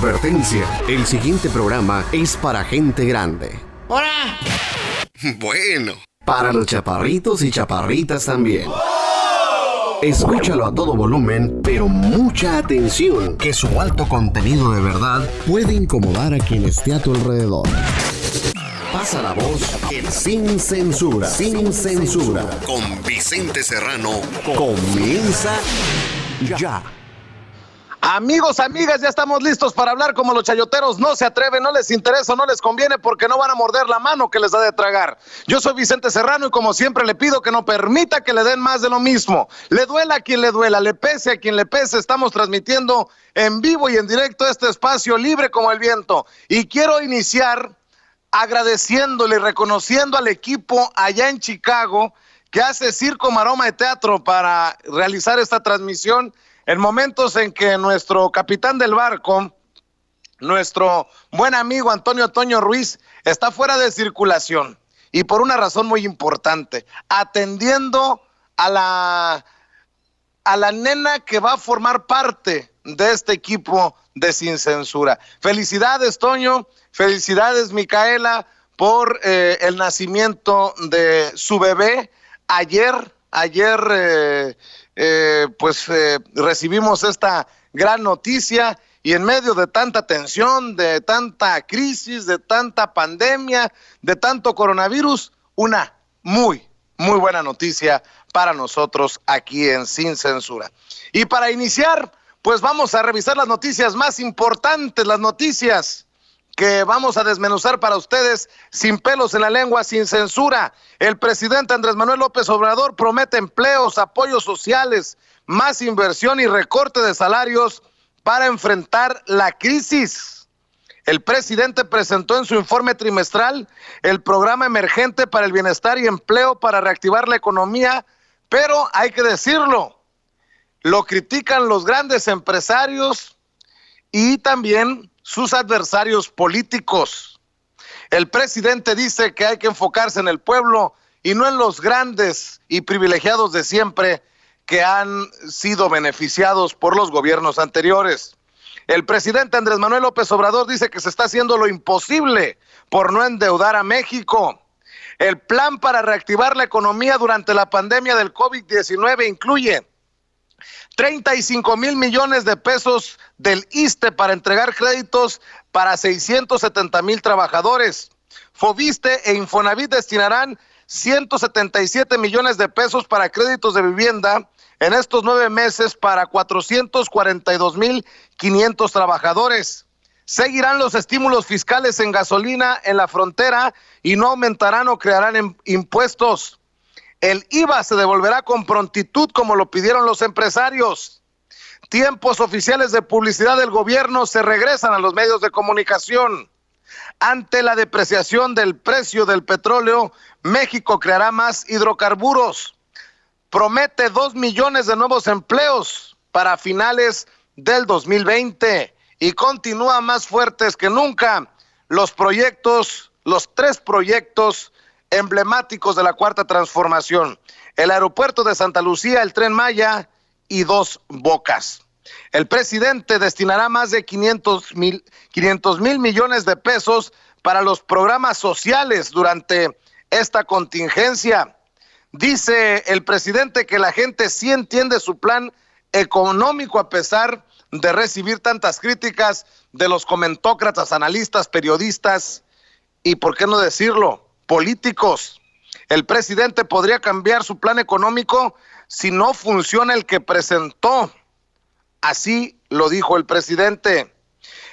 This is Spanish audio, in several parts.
Advertencia, el siguiente programa es para gente grande. ¡Hora! Bueno, para los chaparritos y chaparritas también. Escúchalo a todo volumen, pero mucha atención, que su alto contenido de verdad puede incomodar a quien esté a tu alrededor. Pasa la voz en Sin Censura. Sin Censura. Con Vicente Serrano. Comienza ya. Amigos, amigas, ya estamos listos para hablar como los chayoteros no se atreven, no les interesa, no les conviene porque no van a morder la mano que les da de tragar. Yo soy Vicente Serrano y como siempre le pido que no permita que le den más de lo mismo. Le duela a quien le duela, le pese a quien le pese, estamos transmitiendo en vivo y en directo este espacio libre como el viento. Y quiero iniciar agradeciéndole y reconociendo al equipo allá en Chicago que hace circo, maroma y teatro para realizar esta transmisión en momentos en que nuestro capitán del barco, nuestro buen amigo Antonio Toño Ruiz, está fuera de circulación y por una razón muy importante, atendiendo a la nena que va a formar parte de este equipo de Sin Censura. Felicidades, Toño, felicidades, Micaela, por el nacimiento de su bebé. Ayer recibimos esta gran noticia y en medio de tanta tensión, de tanta crisis, de tanta pandemia, de tanto coronavirus, una muy buena noticia para nosotros aquí en Sin Censura. Y para iniciar, pues vamos a revisar las noticias más importantes, las noticias que vamos a desmenuzar para ustedes sin pelos en la lengua, sin censura. El presidente Andrés Manuel López Obrador promete empleos, apoyos sociales, más inversión y recorte de salarios para enfrentar la crisis. El presidente presentó en su informe trimestral el programa emergente para el bienestar y empleo para reactivar la economía, pero hay que decirlo, lo critican los grandes empresarios y también sus adversarios políticos. El presidente dice que hay que enfocarse en el pueblo y no en los grandes y privilegiados de siempre que han sido beneficiados por los gobiernos anteriores. El presidente Andrés Manuel López Obrador dice que se está haciendo lo imposible por no endeudar a México. El plan para reactivar la economía durante la pandemia del COVID-19 incluye 35,000 millones de pesos del ISSSTE para entregar créditos para 670,000 trabajadores. Foviste e Infonavit destinarán 177 millones de pesos para créditos de vivienda en estos 9 meses para 442,500 trabajadores. Seguirán los estímulos fiscales en gasolina en la frontera y no aumentarán o crearán impuestos. El IVA se devolverá con prontitud como lo pidieron los empresarios. Tiempos oficiales de publicidad del gobierno se regresan a los medios de comunicación. Ante la depreciación del precio del petróleo, México creará más hidrocarburos. Promete 2 millones de nuevos empleos para finales del 2020 y continúa más fuertes que nunca los 3 proyectos emblemáticos de la Cuarta Transformación: el aeropuerto de Santa Lucía, el Tren Maya y Dos Bocas. El presidente destinará más de 500,000 millones de pesos para los programas sociales durante esta contingencia. Dice el presidente que la gente sí entiende su plan económico a pesar de recibir tantas críticas de los comentócratas, analistas, periodistas y, ¿por qué no decirlo?, políticos. El presidente podría cambiar su plan económico si no funciona el que presentó. Así lo dijo el presidente.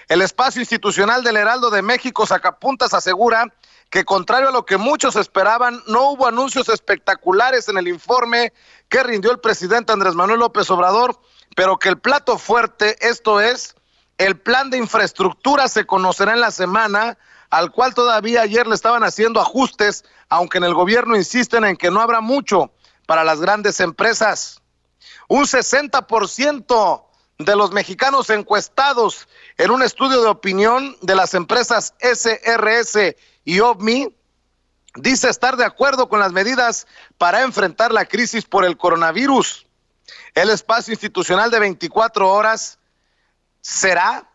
El espacio institucional del Heraldo de México, Sacapuntas, asegura que, contrario a lo que muchos esperaban, no hubo anuncios espectaculares en el informe que rindió el presidente Andrés Manuel López Obrador, pero que el plato fuerte, esto es, el plan de infraestructura, se conocerá en la semana, al cual todavía ayer le estaban haciendo ajustes, aunque en el gobierno insisten en que no habrá mucho para las grandes empresas. Un 60% de los mexicanos encuestados en un estudio de opinión de las empresas SRS y OVMI dice estar de acuerdo con las medidas para enfrentar la crisis por el coronavirus. El espacio institucional de 24 horas será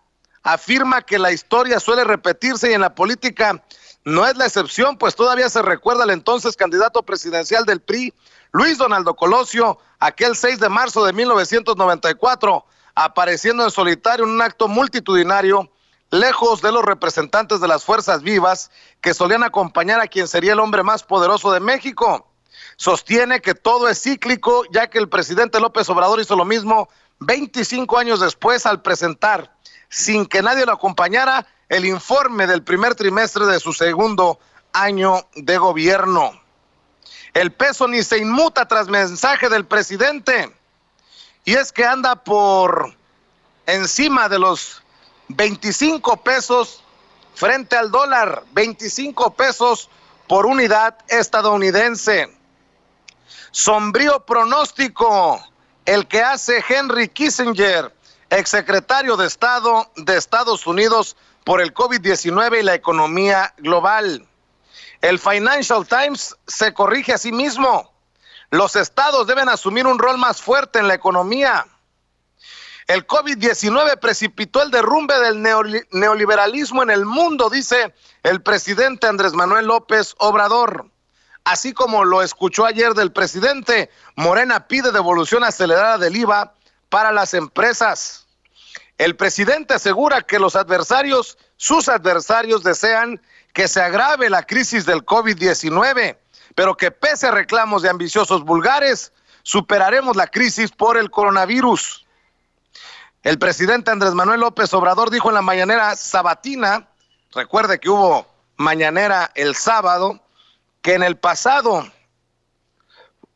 afirma que la historia suele repetirse y en la política no es la excepción, pues todavía se recuerda al entonces candidato presidencial del PRI, Luis Donaldo Colosio, aquel 6 de marzo de 1994, apareciendo en solitario en un acto multitudinario, lejos de los representantes de las fuerzas vivas que solían acompañar a quien sería el hombre más poderoso de México. Sostiene que todo es cíclico, ya que el presidente López Obrador hizo lo mismo 25 años después al presentar, sin que nadie lo acompañara, el informe del primer trimestre de su segundo año de gobierno. El peso ni se inmuta tras mensaje del presidente, y es que anda por encima de los 25 pesos frente al dólar, 25 pesos por unidad estadounidense. Sombrío pronóstico el que hace Henry Kissinger, exsecretario de Estado de Estados Unidos, por el COVID-19 y la economía global. El Financial Times se corrige a sí mismo. Los estados deben asumir un rol más fuerte en la economía. El COVID-19 precipitó el derrumbe del neoliberalismo en el mundo, dice el presidente Andrés Manuel López Obrador. Así como lo escuchó ayer del presidente, Morena pide devolución acelerada del IVA para las empresas. El presidente asegura que sus adversarios desean que se agrave la crisis del COVID-19, pero que pese a reclamos de ambiciosos vulgares, superaremos la crisis por el coronavirus. El presidente Andrés Manuel López Obrador dijo en la mañanera sabatina, recuerde que hubo mañanera el sábado, que en el pasado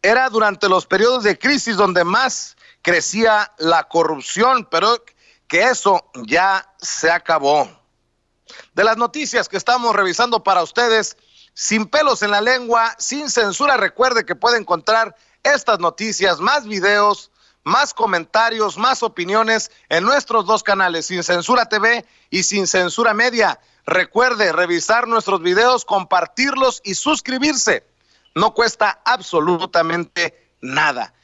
era durante los periodos de crisis donde más crecía la corrupción, pero que eso ya se acabó. De las noticias que estamos revisando para ustedes, sin pelos en la lengua, sin censura, recuerde que puede encontrar estas noticias, más videos, más comentarios, más opiniones en nuestros dos canales, Sin Censura TV y Sin Censura Media. Recuerde revisar nuestros videos, compartirlos y suscribirse. No cuesta absolutamente nada.